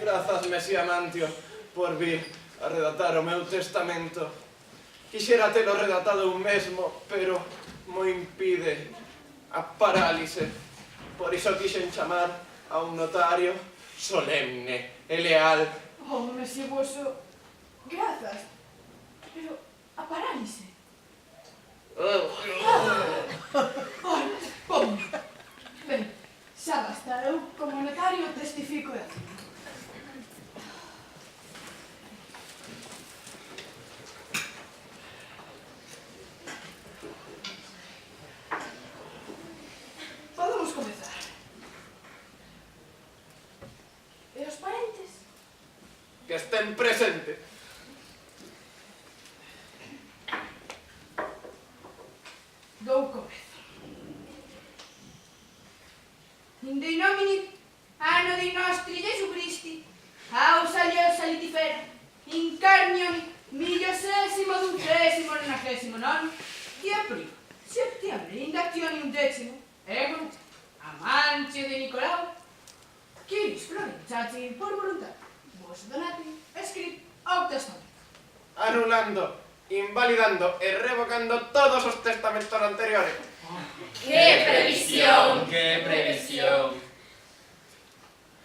Grazas, Mesía Mantio, por vir a redactar o meu testamento. Quixera telo redactado un mesmo, pero mo impide a parálise. Por iso quixen chamar a un notario solemne e leal. Oh, Mesía Voso, grazas, pero a parálise. Ai, pom. Ben, xa basta, eu como notario testifico de aquí. Podemos comezar. E os parentes? Que estén presentes. Dou comezo. Inde nomini anno di nostri Gesù Cristi, ausalio salitifera, incarnioni, 1029 dia primo, settembre, indazioni 11, ego, amantio di Nicolao, quiris provinciati por voluntad, vos donati, escrit au testamento. Anulando, invalidando e revocando todos os testamentos anteriores. ¡Qué previsión! ¡Qué previsión!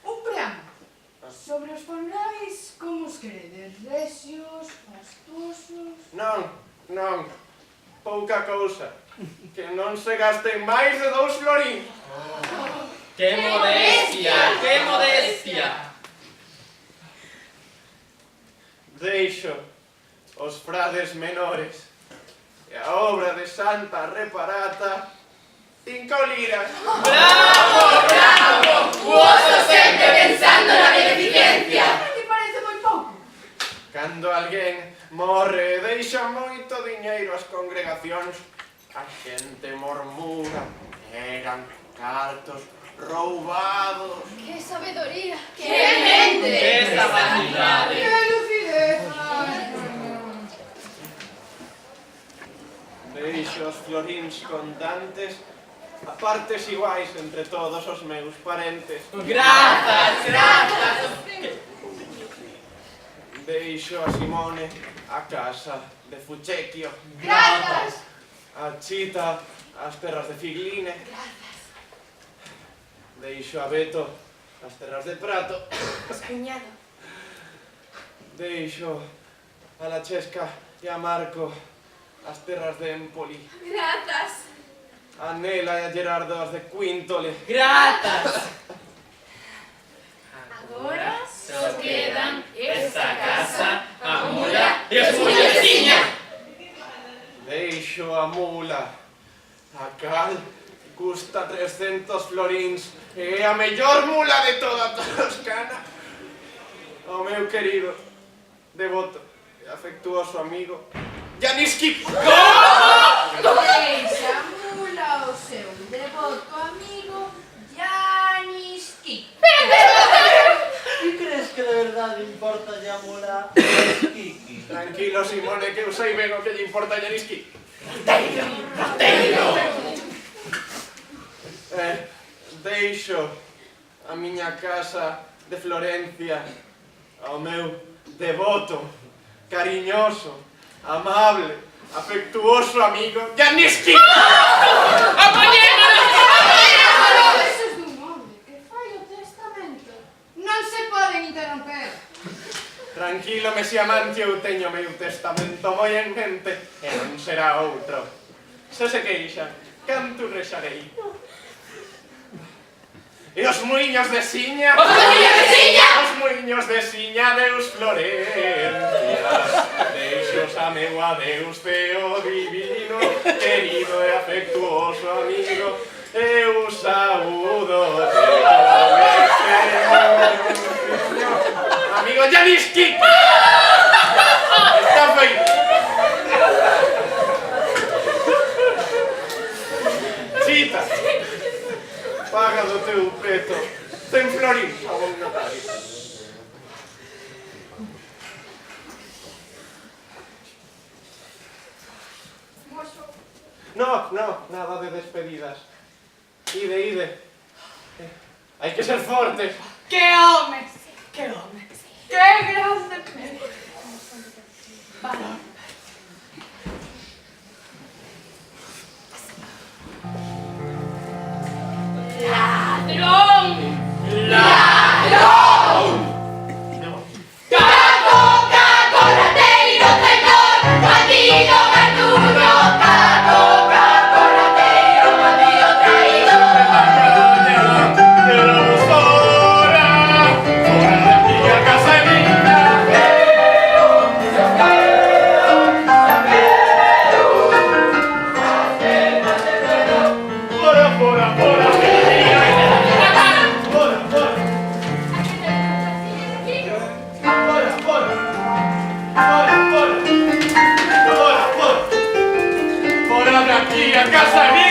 Un preámbulo sobre os familiares como os queredes, recios, fastuosos... Non, pouca cousa. Que non se gasten máis de 2 florín. ¡Qué modestia! ¡Qué modestia! Deixo os frades menores e a obra de Santa Reparata 5 liras. ¡Bravo! ¡Bravo! ¡Voso sempre pensando na beneficencia! Non te parece moi pouco? Cando alguén morre, deixa moito diñeiro ás congregacións. A xente murmura, eran cartos roubados. ¡Qué sabedoría! ¡Qué ¡Qué mente! sagacidade! ¡Qué lucidez! Deixo os floríns contantes a partes iguais entre todos os meus parentes. ¡Grazas! ¡Grazas! Deixo a Simone a casa de Fucecchio, ¡Grazas! a Chita as terras de Figline, deixo a Beto as terras de Prato, Cuñado. deixo a la Chesca e a Marco as terras de Empoli, ¡Grazas! a Nela e a Gerardo as de Quintole, ¡Grazas! Agora só quedan esta casa, a mula e os mulleciña. deixo a mula, a cal custa 300 floríns e é a mellor mula de toda Toscana. O meu querido, devoto e afectuoso amigo Janiski. Deixa a mula o seu devoto amigo Janiski. ¿Y crees que de verdad importa ya mula Kiki? Tranquilo, Simone, que eu sei ben o que lle importa a Janiski. Deixo a miña casa de Florencia ao meu devoto, cariñoso, amable, afectuoso amigo Janiski. Esos dun hombre que fai o testamento non se poden interromper. Tranquilo, Mesía Mantio, eu teño meu testamento moi en mente e non será outro. Se se queixa, canto rexarei. E os muiños de Siña? ¡Os muiños de Siña! Os muiños de Siña, deus Florencias. Deixos a meu adeus, teo divino, querido e afectuoso amigo. Eu saúdo amigo Janiski. Está feito. Chita, paga do teu peto 100 florín a un notario. No, nada de despedidas. Ide. Hai que ser forte. ¡Qué hombre! ¡Qué hombre! ¡Qué grande! Vale. ¡Ladrón! ¡Caco, caco, rateiro, traidor, bandido, garduño! ¡Caco, caco, rateiro, bandido, traidor! Queremos fora de aquí a casa é miña. Fora, fora, fora, fora de aquí a casa é miña.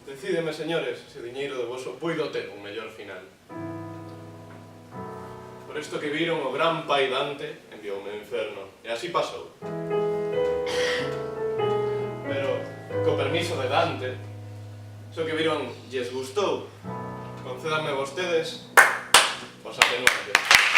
Decídeme, señores, se diñeiro de voso puido ter un mellor final. Por isto que viron o gran pai Dante envioume ao inferno, e así pasou. Pero, co permiso de Dante, so que viron lles gustou, concédanme vostedes os atenuantes.